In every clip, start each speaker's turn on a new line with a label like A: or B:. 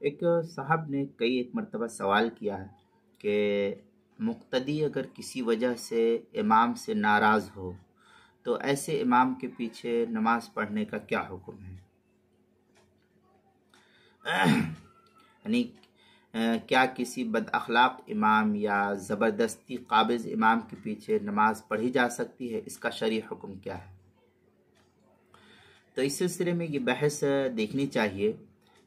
A: एक साहब ने कई एक मर्तबा सवाल किया है कि मुक्तदी अगर किसी वजह से इमाम से नाराज़ हो तो ऐसे इमाम के पीछे नमाज पढ़ने का क्या हुक्म है। यानी क्या किसी बद अखलाक इमाम या ज़बरदस्ती काबिज़ इमाम के पीछे नमाज पढ़ी जा सकती है, इसका शरई हुक्म क्या है। तो इस सिलसिले में ये बहस देखनी चाहिए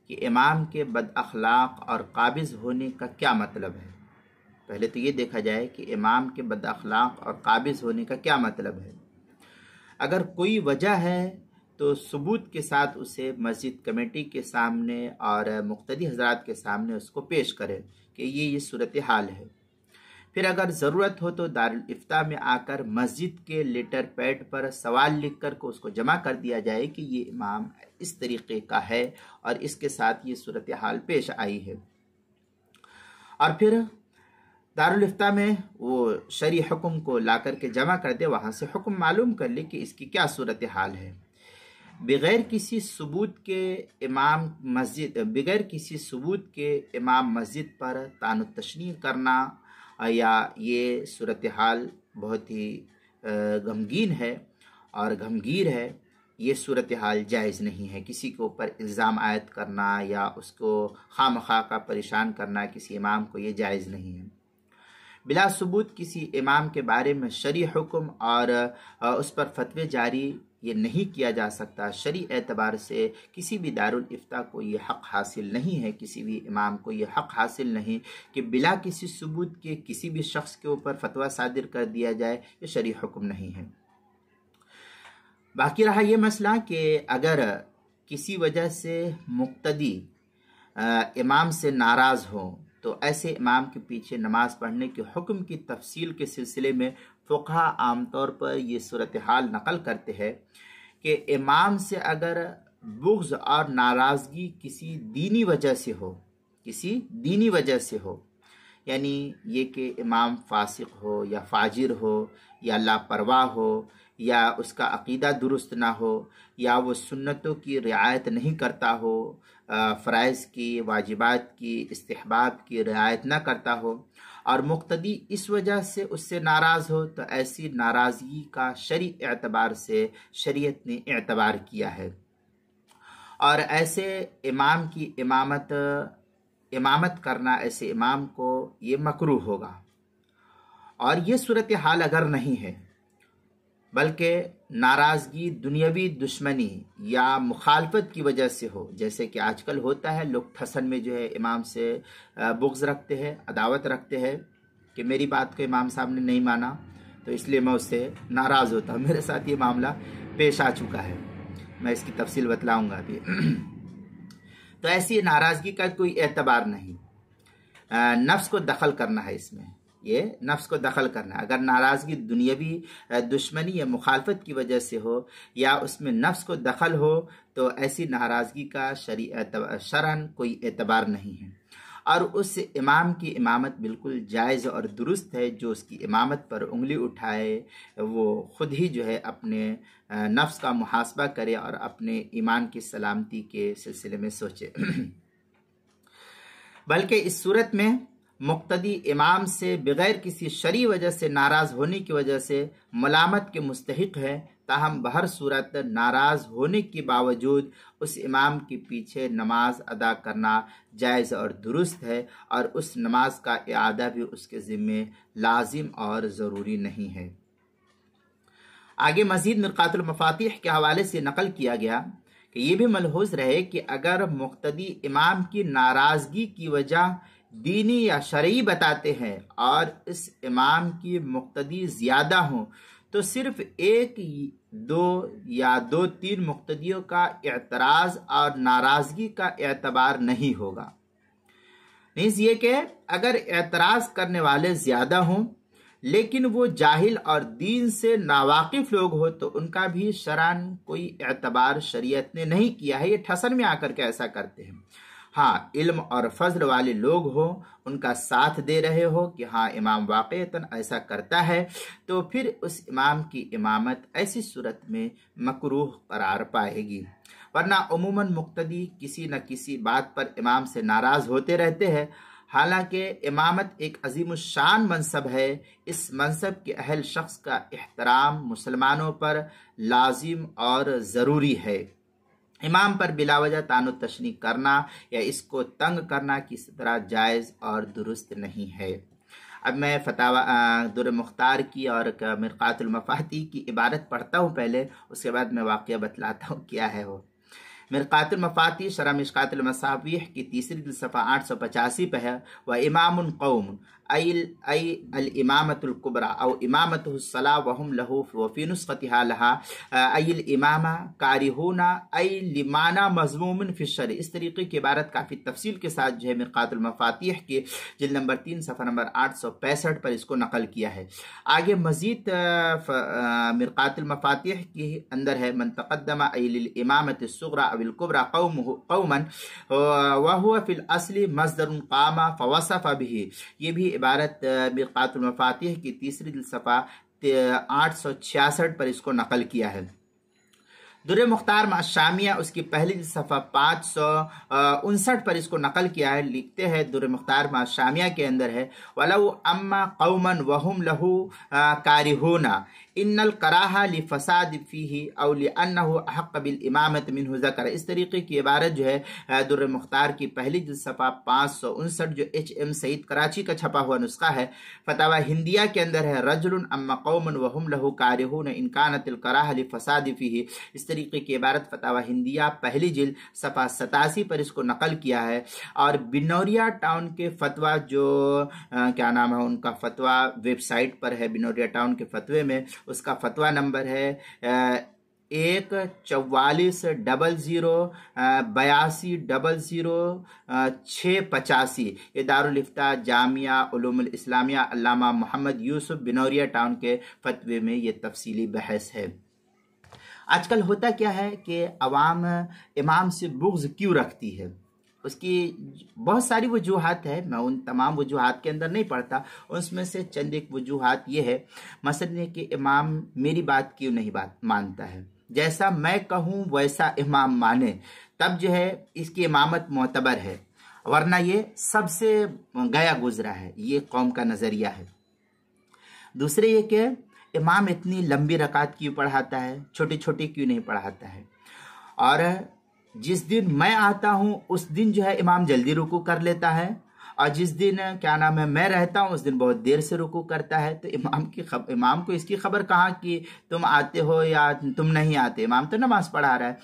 A: कि इमाम के बद अखलाक और काबिज़ होने का क्या मतलब है। पहले तो ये देखा जाए कि इमाम के बद अखलाक और काबिज़ होने का क्या मतलब है। अगर कोई वजह है तो सबूत के साथ उसे मस्जिद कमेटी के सामने और मुक्तदी हजरात के सामने उसको पेश करे कि ये सूरत हाल है। फिर अगर ज़रूरत हो तो दारुल इफ्ता में आकर मस्जिद के लेटर पैड पर सवाल लिख कर को उसको जमा कर दिया जाए कि ये इमाम इस तरीके का है और इसके साथ ये सूरत हाल पेश आई है। और फिर दारुल इफ्ता में वो शरई हुक्म को ला करके जमा कर दे, वहाँ से हुक्म मालूम कर ले कि इसकी क्या सूरत हाल है। बगैर किसी सबूत के इमाम मस्जिद पर तानु तशनी करना या ये सूरत हाल बहुत ही गमगीन है और गमगीर है, ये सूरत हाल जायज़ नहीं है। किसी के ऊपर इल्ज़ाम आयद करना या उसको खामखा का परेशान करना किसी इमाम को, ये जायज़ नहीं है। बिला सबूत किसी इमाम के बारे में शरई हुक्म और उस पर फतवे जारी ये नहीं किया जा सकता। शरई एतबार से किसी भी दारुल इफ्ता को ये हक़ हासिल नहीं है, किसी भी इमाम को ये हक़ हासिल नहीं कि बिला किसी सबूत के किसी भी शख्स के ऊपर फतवा सादिर कर दिया जाए, ये शरई हुक्म नहीं है। बाकी रहा ये मसला कि अगर किसी वजह से मुक्तदी इमाम से नाराज़ हो तो ऐसे इमाम के पीछे नमाज पढ़ने के हुक्म की तफसील के सिलसिले में फ़ुक़हा आमतौर पर ये सूरत हाल नकल करते हैं कि इमाम से अगर बुग़्ज़ और नाराज़गी किसी दीनी वजह से हो, यानी ये कि इमाम फासिक हो या फाजिर हो या लापरवाह हो या उसका अक़ीदा दुरुस्त ना हो या वो सुन्नतों की रियायत नहीं करता हो, फ़राइज़ की, वाजिबात की, इस्तिहबाब की रियायत ना करता हो और मुक्तदी इस वजह से उससे नाराज़ हो, तो ऐसी नाराज़गी का शरई एतबार से शरीयत ने एतबार किया है और ऐसे इमाम की इमामत करना, ऐसे इमाम को ये मकरूह होगा। और ये सूरत हाल अगर नहीं है बल्कि नाराज़गी दुनियावी दुश्मनी या मुखालफत की वजह से हो, जैसे कि आजकल होता है, लोग ठसन में जो है इमाम से बुग़्ज़ रखते हैं, अदावत रखते हैं कि मेरी बात को इमाम साहब ने नहीं माना तो इसलिए मैं उससे नाराज़ होता हूँ। मेरे साथ ये मामला पेश आ चुका है, मैं इसकी तफसील बतलाऊँगा अभी। तो ऐसी नाराज़गी का कोई एतबार नहीं, नफ्स को दखल करना है इसमें, ये नफ्स को दखल करना। अगर नाराज़गी दुनियावी दुश्मनी या मुखालफत की वजह से हो या उसमें नफ्स को दखल हो तो ऐसी नाराज़गी का शरअन कोई एतबार नहीं है और उस इमाम की इमामत बिल्कुल जायज़ और दुरुस्त है। जो उसकी इमामत पर उंगली उठाए वो ख़ुद ही जो है अपने नफ्स का मुहासबा करे और अपने ईमान की सलामती के सिलसिले में सोचे। बल्कि इस सूरत में मुक्तदी इमाम से बगैर किसी शरई वजह से नाराज़ होने की वजह से मलामत के मुस्तहिक है, ताहम बहर सूरत नाराज़ होने के बावजूद उस इमाम के पीछे नमाज अदा करना जायज़ और दुरुस्त है और उस नमाज का इआदा भी उसके ज़िम्मे लाजिम और ज़रूरी नहीं है। आगे मज़ीद मिरक़ातुल मफ़ातिह के हवाले से नकल किया गया कि ये भी मलहूज़ रहे कि अगर मुक्तदी इमाम की नाराज़गी की वजह दीनी या शरई बताते हैं और इस इमाम की मुक्तदी ज़्यादा हो तो सिर्फ एक, दो या दो तीन मुक्तदियों का एतराज़ और नाराज़गी का एतबार नहीं होगा। मीन्स ये कि अगर एतराज़ करने वाले ज़्यादा हों लेकिन वो जाहिल और दीन से नावाकिफ़ लोग हो तो उनका भी शरअन कोई एतबार शरीयत ने नहीं किया है। ये ठसन में आकर के ऐसा करते हैं। हाँ, इल्म और फजल वाले लोग हो, उनका साथ दे रहे हो कि हाँ इमाम वाक़ईतन ऐसा करता है, तो फिर उस इमाम की इमामत ऐसी सूरत में मकरूह करार पाएगी। वरना अमूमन मुक्तदी किसी न किसी बात पर इमाम से नाराज़ होते रहते हैं। हालांकि इमामत एक अजीमुशान मनसब है। इस मनसब के अहल शख्स का एहतराम मुसलमानों पर लाजिम और ज़रूरी है। इमाम पर बिलावजह तानो तशनी करना या इसको तंग करना किसी तरह जायज़ और दुरुस्त नहीं है। अब मैं फतावा दुर मुख्तार की और मिरकातुल मफाती की इबारत पढ़ता हूँ पहले, उसके बाद मैं वाक़या बतलाता हूँ क्या है वो। मिरकातुल मफाती शरह मिशकातुल मसाबीह की तीसरी सफ़ा 885 पे है, व इमामुन कौम अल इमामतुल कुबरा औ इमामतुहुस सला वहुम लहू व फी नुस्खतिहा लहा अल इमामा कारिहुना लिमाना मज़मूमुन फी शर। इस तरीके की इबारत काफ़ी तफसील के साथ जो है मिरकातुल मफातीह के जिल्द नंबर 3 सफ़ा नंबर 865 पर इसको नकल किया है। आगे मज़ीद मिरकातुल मफातीह के अंदर है, मन तक़द्दमा अल इमामत सुग़रा अविल कुबरा कौमन व हुवा फिल असली मस्दरुन क़ामा फ़वसफ़ बिही। ये भी इबारत मिरकातुल मफातीह की तीसरी सफ़ा 866 पर इसको नकल किया है। दुर मुख्तार माशामिया उसकी पहली सफ़ा 559 पर इसको नकल किया है। लिखते हैं दुर मुख्तार माशामिया के अंदर है, वलौ अम्मा कौमन वहुम लहू कारिहुना इन्नल कराहा ली फसाद फ़ीही औ लिअन्नहु अहक़्क़ बिल इमामत मिन्हु ज़कर। इस तरीके की इबारत जो है दुर मुख्तार की पहली सफ़ा 559 जो HM सईद कराची का छपा हुआ नुस्खा है। फतावा हिंदिया के अंदर है, रजुलन अम्मा कौमन वहुम लहू कारिहुन इन कानतिल कराहा ली फसाद फ़ीही। इस तरीके की इबारत फतावा हिंदिया पहली जिल्द सफ़ा 87 पर इसको नकल किया है। और बिनौरिया टाउन के फतवा जो क्या नाम है उनका फतवा वेबसाइट पर है, बिनौरिया टाउन के फतवे में उसका फतवा नंबर है 1440082000685। ये दारुल इफ्ता जामिया उलूमुल इस्लामिया अल्लामा मोहम्मद यूसुफ बिनौरिया टाउन के फतवे में ये तफसीली बहस है। आजकल होता क्या है कि अवाम इमाम से बुग़्ज़ क्यों रखती है, उसकी बहुत सारी वजूहात है। मैं उन तमाम वजूहात के अंदर नहीं पढ़ता, उसमें से चंद एक वजूहात ये है, मसलन कि इमाम मेरी बात क्यों नहीं बात मानता है। जैसा मैं कहूँ वैसा इमाम माने तब जो है इसकी इमामत मोतबर है, वरना ये सबसे गया गुजरा है। ये कौम का नज़रिया है। दूसरे ये कि इमाम इतनी लंबी रकात क्यों पढ़ाता है, छोटी छोटी क्यों नहीं पढ़ाता है। और जिस दिन मैं आता हूँ उस दिन जो है इमाम जल्दी रुकू कर लेता है, और जिस दिन क्या नाम है मैं रहता हूँ उस दिन बहुत देर से रुकू करता है। तो इमाम को इसकी खबर कहाँ कि तुम आते हो या तुम नहीं आते, इमाम तो नमाज पढ़ा रहा है।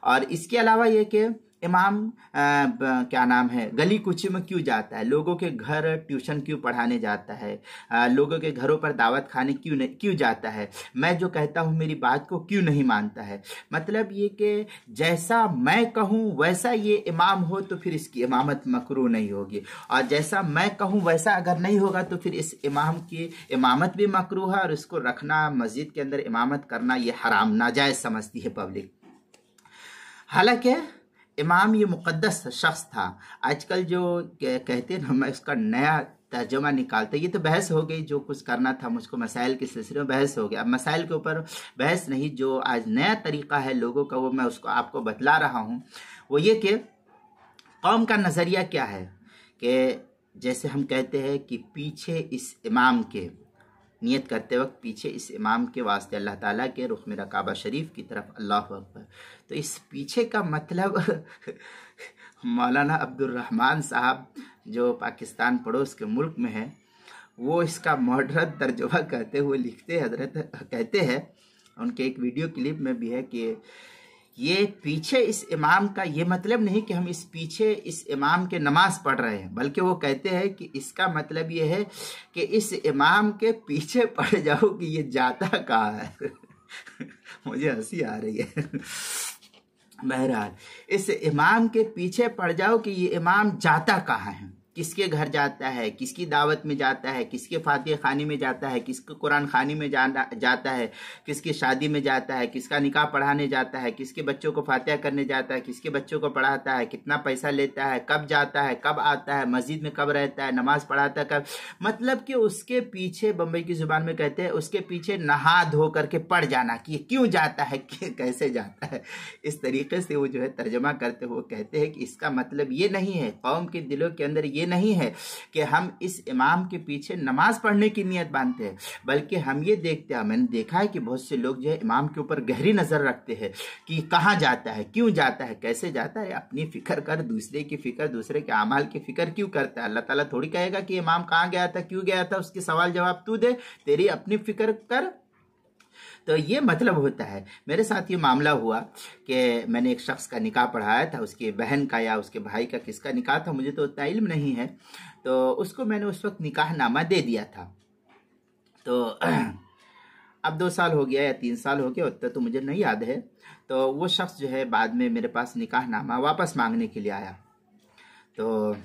A: और इसके अलावा ये कि इमाम क्या नाम है गली कुची में क्यों जाता है, लोगों के घर ट्यूशन क्यों पढ़ाने जाता है, लोगों के घरों पर दावत खाने क्यों जाता है, मैं जो कहता हूँ मेरी बात को क्यों नहीं मानता है। मतलब ये कि जैसा मैं कहूँ वैसा ये इमाम हो तो फिर इसकी इमामत मकरूह नहीं होगी, और जैसा मैं कहूँ वैसा अगर नहीं होगा तो फिर इस इमाम की इमामत भी मकरूह है, और इसको रखना मस्जिद के अंदर इमामत करना ये हराम नाजायज़ समझती है पब्लिक। हालांकि इमाम ये मुक़द्दस शख्स था। आजकल जो कहते हैं ना, मैं इसका नया तर्जुमा निकालता, ये तो बहस हो गई, जो कुछ करना था मुझको मसाइल के सिलसिले में बहस हो गया। अब मसाइल के ऊपर बहस नहीं, जो आज नया तरीक़ा है लोगों का वो मैं उसको आपको बतला रहा हूँ। वो ये कि कौम का नज़रिया क्या है कि जैसे हम कहते हैं कि पीछे इस इमाम के नियत करते वक्त पीछे इस इमाम के वास्ते अल्लाह ताला के रुख मेरा काबा शरीफ की तरफ अल्लाहु अकबर। तो इस पीछे का मतलब मौलाना अब्दुल रहमान साहब जो पाकिस्तान पड़ोस के मुल्क में है, वो इसका मॉडर्न तर्जुमा कहते हुए लिखते हजरत कहते हैं, उनके एक वीडियो क्लिप में भी है कि ये पीछे इस इमाम का ये मतलब नहीं कि हम इस पीछे इस इमाम के नमाज पढ़ रहे हैं, बल्कि वो कहते हैं कि इसका मतलब ये है कि इस इमाम के पीछे पड़ जाओ कि ये जाता कहाँ है। मुझे हंसी आ रही है। बहरहाल इस इमाम के पीछे पड़ जाओ कि ये इमाम जाता कहाँ है। किसके घर जाता है, किसकी दावत में जाता है, किसके फातिहा खानी में जाता है, किसके कुरान खानी में जाता है, किसकी शादी में जाता है, किसका निकाह पढ़ाने जाता है, किसके बच्चों को फातिहा करने जाता है, किसके बच्चों को पढ़ाता है, कितना पैसा लेता है, कब जाता है, कब आता है, मस्जिद में कब रहता है, नमाज पढ़ाता है कब। मतलब कि उसके पीछे, बम्बई की जुबान में कहते हैं, उसके पीछे नहा धो करके पड़ जाना कि क्यों जाता है, कैसे जाता है। इस तरीके से वो जो है तर्जमा करते हुए कहते हैं कि इसका मतलब ये नहीं है, कौम के दिलों के अंदर ये नहीं है कि हम इस इमाम के पीछे नमाज पढ़ने की नियत बांधते हैं, बल्कि हम ये देखते हैं, मैंने देखा है कि बहुत से लोग जो है इमाम के ऊपर गहरी नजर रखते हैं कि कहाँ जाता है, क्यों जाता है, कैसे जाता है। अपनी फिक्र कर, दूसरे की फिक्र, दूसरे के अमाल की फिक्र क्यों करता है। अल्लाह ताला थोड़ी कहेगा कि इमाम कहाँ गया था, क्यों गया था, उसके सवाल जवाब तू दे, तेरी अपनी फिक्र कर। तो ये मतलब होता है। मेरे साथ ये मामला हुआ कि मैंने एक शख्स का निकाह पढ़ाया था, उसकी बहन का या उसके भाई का, किसका निकाह था मुझे तो उतना इल्म नहीं है। तो उसको मैंने उस वक्त निकाहनामा दे दिया था। तो अब 2 साल हो गया या 3 साल हो गया, उतना तो मुझे नहीं याद है। तो वो शख्स जो है बाद में मेरे पास निकाहनामा वापस मांगने के लिए आया। तो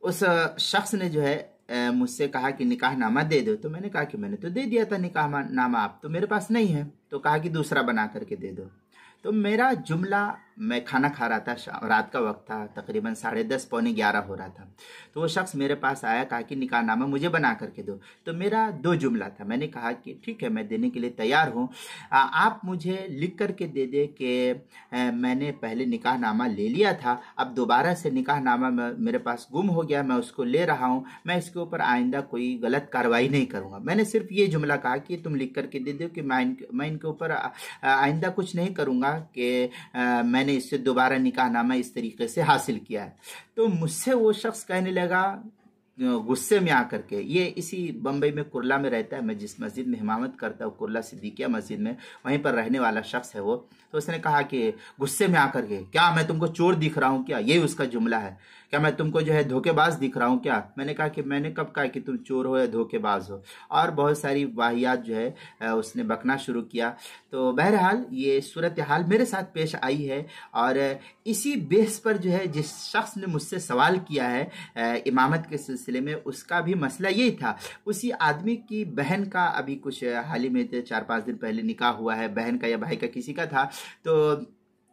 A: उस शख्स ने जो है मुझसे कहा कि निकाहनामा दे दो। तो मैंने कहा कि मैंने तो दे दिया था निकाहनामा, आप तो मेरे पास नहीं है। तो कहा कि दूसरा बना करके दे दो। तो मेरा जुमला, मैं खाना खा रहा था, रात का वक्त था, तकरीबन 10:30 पौने 11 हो रहा था। तो वो शख्स मेरे पास आया, कहा कि निकाहनामा मुझे बना करके दो। तो मेरा 2 जुमला था। मैंने कहा कि ठीक है, मैं देने के लिए तैयार हूँ, आप मुझे लिख करके दे दे कि मैंने पहले निकाहनामा ले लिया था, अब दोबारा से निकाहनामा मेरे पास गुम हो गया, मैं उसको ले रहा हूँ, मैं इसके ऊपर आइंदा कोई गलत कार्रवाई नहीं करूँगा। मैंने सिर्फ ये जुमला कहा कि तुम लिख करके दे दो कि मैं इनके ऊपर आइंदा कुछ नहीं करूँगा, कि मैंने इससे दोबारा निकाहनामा इस तरीके से हासिल किया है। तो मुझसे वो शख्स कहने लगा गुस्से में आकर के, ये इसी बम्बई में कुर्ला में रहता है, मैं जिस मस्जिद में इमामत करता हूँ, कुर्ला सिद्दीकिया मस्जिद में, वहीं पर रहने वाला शख्स है वो। तो उसने कहा कि गुस्से में आकर के, क्या मैं तुमको चोर दिख रहा हूँ क्या, ये उसका जुमला है, क्या मैं तुमको जो है धोखेबाज दिख रहा हूँ क्या। मैंने कहा कि मैंने कब कहा कि तुम चोर हो या धोखेबाज हो, और बहुत सारी वाहियात जो है उसने बकना शुरू किया। तो बहरहाल ये सूरत हाल मेरे साथ पेश आई है, और इसी बेस पर जो है जिस शख्स ने मुझसे सवाल किया है इमामत के सिलसिले में, उसका भी मसला यही था। उसी आदमी की बहन का अभी कुछ हाल ही में 4-5 दिन पहले निकाह हुआ है, बहन का या भाई का किसी का था। तो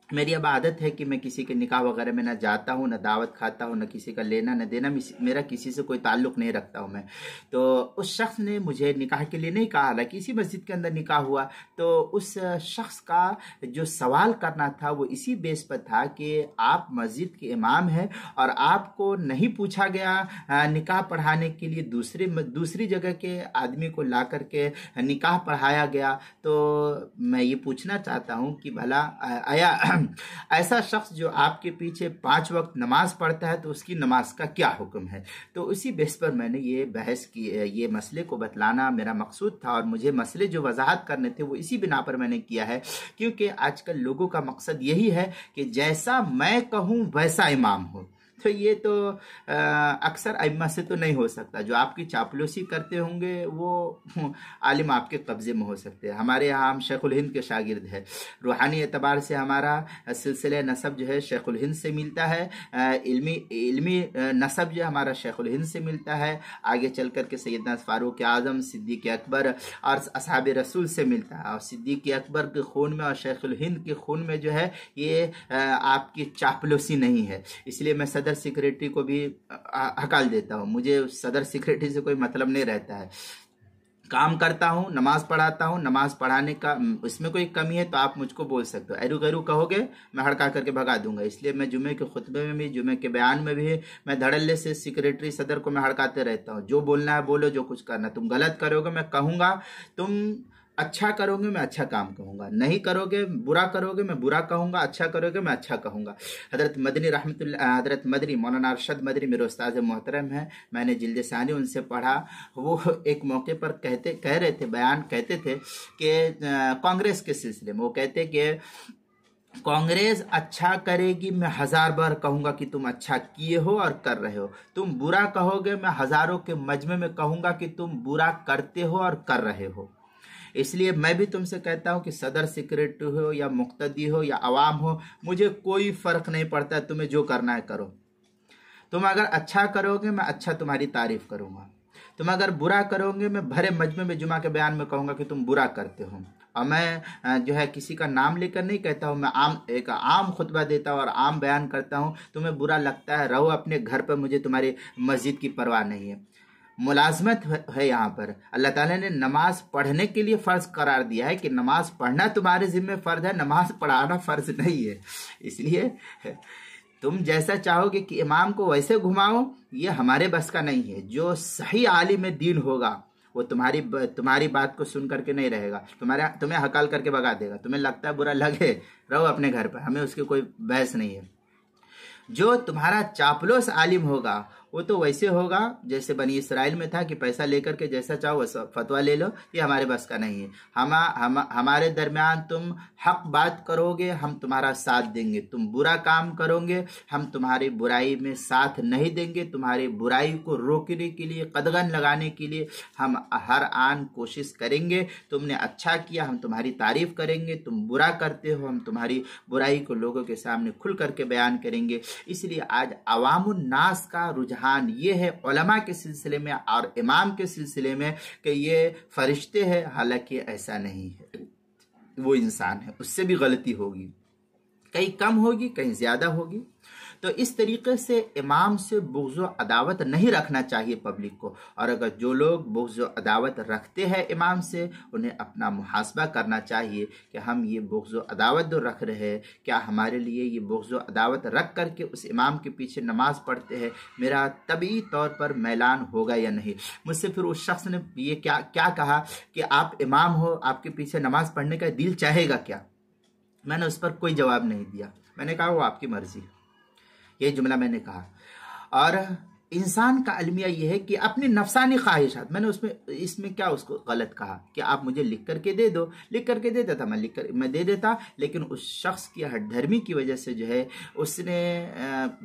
A: मेरी अब आदत है कि मैं किसी के निकाह वगैरह में ना जाता हूँ, ना दावत खाता हूँ, ना किसी का लेना ना देना, मेरा किसी से कोई ताल्लुक नहीं रखता हूँ मैं। तो उस शख्स ने मुझे निकाह के लिए नहीं कहा, हालांकि इसी मस्जिद के अंदर निकाह हुआ। तो उस शख्स का जो सवाल करना था वो इसी बेस पर था कि आप मस्जिद के इमाम हैं और आपको नहीं पूछा गया निकाह पढ़ाने के लिए, दूसरी जगह के आदमी को ला करके निकाह पढ़ाया गया। तो मैं ये पूछना चाहता हूँ कि भला आया ऐसा शख्स जो आपके पीछे 5 वक्त नमाज पढ़ता है, तो उसकी नमाज का क्या हुक्म है। तो उसी बेस पर मैंने ये बहस की, ये मसले को बतलाना मेरा मकसूद था, और मुझे मसले जो वजाहत करने थे वो इसी बिना पर मैंने किया है, क्योंकि आजकल लोगों का मकसद यही है कि जैसा मैं कहूँ वैसा इमाम हो। तो ये तो अक्सर अइम्मा से तो नहीं हो सकता। जो आपकी चापलूसी करते होंगे वो आलिम आपके कब्जे में हो सकते हैं। हमारे यहाँ हम शेखुल हिंद के शागिर्द हैं, रूहानी एतबार से हमारा सिलसिले नसब जो है शेखुल हिंद से मिलता है, इल्मी नसब जो हमारा शेखुल हिंद से मिलता है, आगे चल कर के सैयदना फारूक आजम, सिद्दीक अकबर और असहाब रसूल से मिलता है। और सिद्दीक अकबर के खून में और शेखुल हिंद के खून में जो है ये आपकी चापलूसी नहीं है। इसलिए मैं सदर सेक्रेटरी को भी हकाल देता हूँ, मुझे सदर सेक्रेटरी से कोई मतलब नहीं रहता है। काम करता हूँ, नमाज पढ़ाता हूँ, नमाज पढ़ाने का इसमें कोई कमी है तो आप मुझको बोल सकते हो, एरू गैरू कहोगे मैं हड़का करके भगा दूंगा। इसलिए मैं जुमे के खुतबे में भी, जुमे के बयान में भी मैं धड़ल्ले से सेक्रेटरी सदर को मैं हड़काते रहता हूँ। जो बोलना है बोलो, जो कुछ करना, तुम गलत करोगे मैं कहूँगा, तुम अच्छा करोगे मैं अच्छा काम कहूँगा, नहीं करोगे बुरा करोगे मैं बुरा कहूँगा, अच्छा करोगे मैं अच्छा कहूँगा। हज़रत मदनी मौलाना अरशद मदनी मेरे उस्ताद मोहतरम हैं, मैंने जिल्द सानी उनसे पढ़ा। वो एक मौके पर कह रहे थे, बयान कहते थे कि कांग्रेस के सिलसिले में वो कहते कि कांग्रेस अच्छा करेगी मैं 1000 बार कहूंगा कि तुम अच्छा किए हो और कर रहे हो, तुम बुरा कहोगे मैं हजारों के मजमे में कहूंगा कि तुम बुरा करते हो और कर रहे हो। इसलिए मैं भी तुमसे कहता हूं कि सदर सेक्रेटरी हो या मुक्तदी हो या अवाम हो, मुझे कोई फर्क नहीं पड़ता, तुम्हें जो करना है करो। तुम अगर अच्छा करोगे मैं अच्छा तुम्हारी तारीफ करूंगा, तुम अगर बुरा करोगे मैं भरे मजमे में जुमा के बयान में कहूंगा कि तुम बुरा करते हो। और मैं जो है किसी का नाम लेकर नहीं कहता हूँ, मैं एक आम खुतबा देता हूँ और आम बयान करता हूँ। तुम्हें बुरा लगता है, रहो अपने घर पर, मुझे तुम्हारी मस्जिद की परवाह नहीं है। मुलाजमत है यहाँ पर। अल्लाह ताला ने नमाज पढ़ने के लिए फ़र्ज करार दिया है कि नमाज पढ़ना तुम्हारे जिम्मे फ़र्ज है, नमाज पढ़ाना फ़र्ज नहीं है। इसलिए तुम जैसा चाहोगे कि इमाम को वैसे घुमाओ, ये हमारे बस का नहीं है। जो सही आलिम दीन होगा वो तुम्हारी बात को सुन करके नहीं रहेगा, तुम्हें हकाल करके भगा देगा। तुम्हें लगता है बुरा लगे, रहो अपने घर पर, हमें उसकी कोई बहस नहीं है। जो तुम्हारा चापलूस आलिम होगा वो तो वैसे होगा जैसे बनी इसराइल में था कि पैसा लेकर के जैसा चाहो वैसा फतवा ले लो। ये हमारे बस का नहीं है। हमारे दरमियान तुम हक बात करोगे हम तुम्हारा साथ देंगे, तुम बुरा काम करोगे हम तुम्हारी बुराई में साथ नहीं देंगे। तुम्हारी बुराई को रोकने के लिए, कदगन लगाने के लिए हम हर आन कोशिश करेंगे। तुमने अच्छा किया हम तुम्हारी तारीफ करेंगे, तुम बुरा करते हो हम तुम्हारी बुराई को लोगों के सामने खुल करके बयान करेंगे। इसलिए आज अवामुन नास का रुझान ये है उलमा के सिलसिले में और इमाम के सिलसिले में कि ये फरिश्ते हैं, हालांकि ऐसा नहीं है। वो इंसान है, उससे भी गलती होगी, कहीं कम होगी कहीं ज्यादा होगी। तो इस तरीके से इमाम से बुग़्ज़ व अदावत नहीं रखना चाहिए पब्लिक को। और अगर जो लोग बुग़्ज़ व अदावत रखते हैं इमाम से, उन्हें अपना मुहासबा करना चाहिए कि हम ये बुग़्ज़ व अदावत जो रख रहे हैं, क्या हमारे लिए ये बुग़्ज़ व अदावत रख करके उस इमाम के पीछे नमाज पढ़ते हैं मेरा तबी तौर पर मैलान होगा या नहीं। मुझसे फिर उस शख्स ने ये क्या कहा कि आप इमाम हो, आपके पीछे नमाज पढ़ने का दिल चाहेगा क्या। मैंने उस पर कोई जवाब नहीं दिया। मैंने कहा वो आपकी मर्जी है, ये जुमला मैंने कहा। और इंसान का अलमिया यह है कि अपनी नफसानी ख्वाहिशात, मैंने इसमें क्या उसको गलत कहा कि आप मुझे लिख करके दे दो, लिख करके दे देता, मैं दे देता। लेकिन उस शख्स की हठधर्मी की वजह से जो है उसने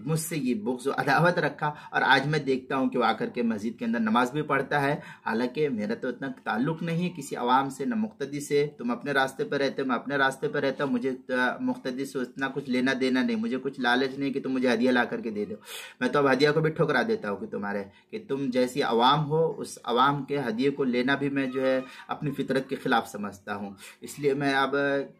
A: मुझसे ये बुग़्ज़ व अदावत रखा। और आज मैं देखता हूँ कि वो आकर के मस्जिद के अंदर नमाज भी पढ़ता है। हालांकि मेरा तो इतना ताल्लुक़ नहीं है किसी अवाम से, न मुक्तदी से। तुम अपने रास्ते पर रहते हो, मैं अपने रास्ते पर रहता हूँ। मुझे मुक्तदी से इतना कुछ लेना देना नहीं, मुझे कुछ लालच नहीं कि तुम मुझे हदिया ला करके दे दो। मैं तो अब हदिया को भी ठुकरा देता हूँ कि तुम जैसी अवाम हो उस अवाम के हदिये को लेना भी मैं जो है अपनी फितरत के खिलाफ समझता हूँ। इसलिए मैं अब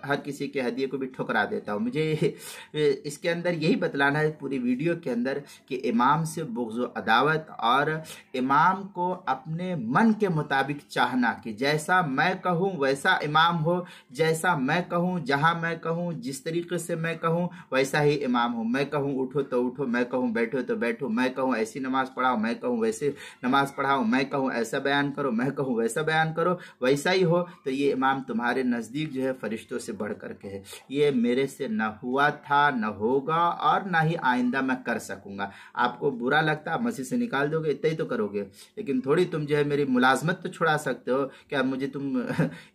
A: हर किसी के हदिये को भी ठुकरा देता हूँ। मुझे इसके अंदर यही बतलाना है पूरी वीडियो के अंदर कि इमाम से बुग़्ज़ व अदावत और इमाम को अपने मन के मुताबिक चाहना कि जैसा मैं कहूँ वैसा इमाम हो, जैसा मैं कहूँ, जहाँ मैं कहूँ, जिस तरीके से मैं कहूँ वैसा ही इमाम हो। मैं कहूँ उठो तो उठो, मैं कहूँ बैठो तो बैठो, मैं कहूँ ऐसी नमाज पढ़ाओ, मैं कहूँ वैसे नमाज पढ़ाओ, मैं कहूँ ऐसा बयान करो, मैं कहूँ वैसा बयान करो, वैसा ही हो। तो ये इमाम तुम्हारे नज़दीक जो है फरिश्तों से बढ़ करके है। ये मेरे से न हुआ था, न होगा और न ही आइंदा मैं कर सकूंगा। आपको बुरा लगता आप मस्जिद से निकाल दोगे, इतना ही तो करोगे। लेकिन थोड़ी तुम जो है मेरी मुलाजमत तो छुड़ा सकते हो। क्या मुझे तुम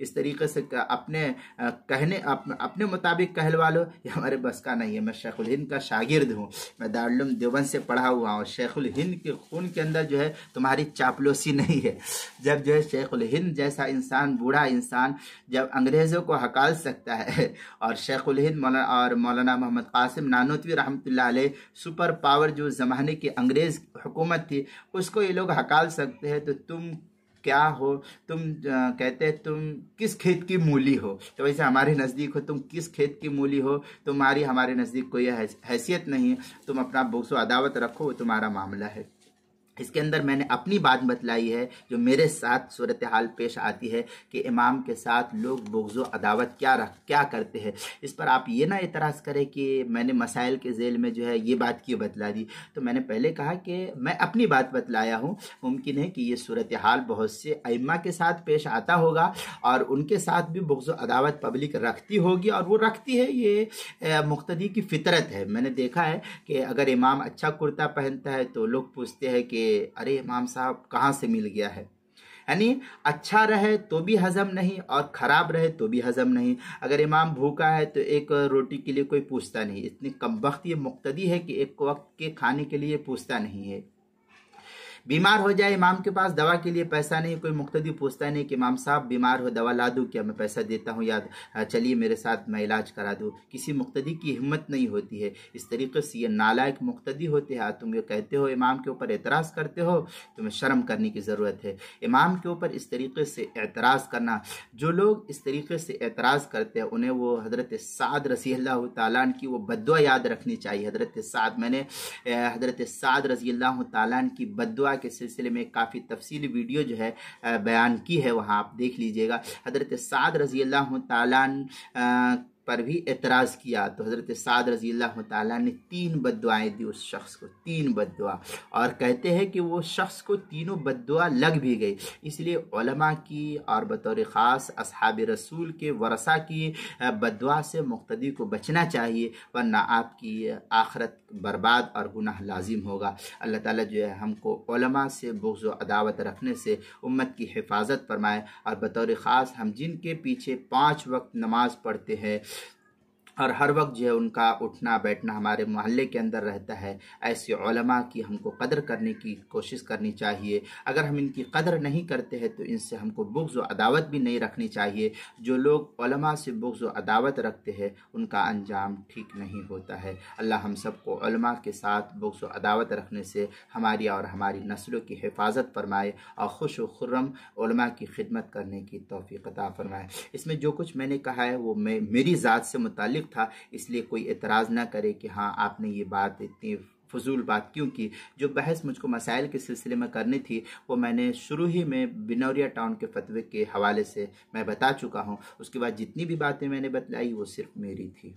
A: इस तरीके से अपने कहने अपने मुताबिक कहलवा लो, ये हमारे बस का नहीं है। मैं शेखुल हिंद का शागिर्द हूँ, मैं दारुल उलूम देवबंद से पढ़ा हुआ हूँ। शेखुल हिंद के खून के अंदर जो है तुम्हारी चापलूसी नहीं है। जब जो है शेखुल हिंद जैसा इंसान, बूढ़ा इंसान, जब अंग्रेजों को हकाल सकता है और शेखुल हिंद और मौलाना मोहम्मद कासिम नानोतवी रहमतुल्लाह अलैह सुपर पावर जो ज़माने की अंग्रेज़ हुकूमत थी उसको ये लोग हकाल सकते हैं, तो तुम क्या हो। तुम कहते हैं तुम किस खेत की मूली हो, तो वैसे हमारे नज़दीक हो तुम किस खेत की मूली हो। तुम्हारी हमारे नज़दीक कोई हैसियत नहीं है। तुम अपना बुग़्ज़ व अदावत रखो, वो तुम्हारा मामला है। इसके अंदर मैंने अपनी बात बतलाई है जो मेरे साथ सूरत हाल पेश आती है कि इमाम के साथ लोग बुग़्ज़ व अदावत क्या करते हैं। इस पर आप ये ना एतराज़ करें कि मैंने मसाइल के ज़ेल में जो है ये बात क्यों बतला दी। तो मैंने पहले कहा कि मैं अपनी बात बतलाया हूँ। मुमकिन है कि ये सूरत हाल बहुत से अइम्मा के साथ पेश आता होगा और उनके साथ भी बुग़्ज़ व अदावत पब्लिक रखती होगी और वो रखती है, ये मुक्तदी की फितरत है। मैंने देखा है कि अगर इमाम अच्छा कुर्ता पहनता है तो लोग पूछते हैं कि अरे इमाम साहब कहाँ से मिल गया है। यानी अच्छा रहे तो भी हजम नहीं और खराब रहे तो भी हजम नहीं। अगर इमाम भूखा है तो एक रोटी के लिए कोई पूछता नहीं। इतनी कमबख्त ये मुक्तदी है कि एक वक्त के खाने के लिए पूछता नहीं है। बीमार हो जाए, इमाम के पास दवा के लिए पैसा नहीं, कोई मुक्तदी पूछता नहीं कि इमाम साहब बीमार हो, दवा ला दूँ क्या, मैं पैसा देता हूँ, या चलिए मेरे साथ मैं इलाज करा दूँ। किसी मुक्तदी की हिम्मत नहीं होती है। इस तरीके से ये नालायक मुक्तदी होते हैं। तुम ये कहते हो इमाम के ऊपर एतराज़ करते हो, तुम्हें शर्म करने की ज़रूरत है। इमाम के ऊपर इस तरीके से एतराज़ करना, जो लोग इस तरीके से एतराज़ करते हैं उन्हें वो हज़रत साद रज़ी अल्लाह तआला अन्हु की वो बद्दुआ याद रखनी चाहिए। हज़रत साद, मैंने हज़रत साद रज़ी अल्लाह तआला अन्हु की बद्दुआ के सिलसिले में काफ़ी तफसीली वीडियो जो है बयान की है, वहाँ आप देख लीजिएगा। हज़रत साद रज़ी अल्लाह तआला अन्हु पर भी एतराज़ किया तो हज़रत साद रज़ी अल्लाह तआला ने 3 बद्दुआएँ दी उस शख्स को, 3 बद्दुआ, और कहते हैं कि वो शख्स को तीनों बद्दुआ लग भी गई। इसलिए उलमा की और बतौर ख़ास अस्हाब रसूल के वरसा की बद्दुआ से मुक्तदी को बचना चाहिए, वरना आपकी आखिरत बर्बाद और गुनाह लाजिम होगा। अल्लाह ताला जो है हमको उलमा से बुग़्ज़ व अदावत रखने से उम्मत की हिफाजत फरमाए, और बतौर ख़ास हम जिनके पीछे 5 वक्त नमाज़ पढ़ते हैं और हर वक्त जो है उनका उठना बैठना हमारे मोहल्ले के अंदर रहता है, ऐसे उलमा की हमको कदर करने की कोशिश करनी चाहिए। अगर हम इनकी कदर नहीं करते हैं तो इनसे हमको बुग़्ज़ व अदावत भी नहीं रखनी चाहिए। जो लोग उलमा से बुग़्ज़ व अदावत रखते हैं उनका अंजाम ठीक नहीं होता है। अल्लाह हम सबको उलमा के साथ बुग़्ज़ व अदावत रखने से हमारी और हमारी नस्लों की हिफाजत फरमाए और खुश व खुर्रम उलमा की खिदमत करने की तौफ़ीक़ अता फरमाए। इसमें जो कुछ मैंने कहा है वो मेरी ज़ात से मुताल्लिक़ था, इसलिए कोई एतराज़ ना करे कि हाँ आपने ये बात इतनी फजूल बात क्यों की। जो बहस मुझको मसाइल के सिलसिले में करनी थी वो मैंने शुरू ही में बिनौरिया टाउन के फतवे के हवाले से मैं बता चुका हूँ। उसके बाद जितनी भी बातें मैंने बतलाई वो सिर्फ मेरी थी।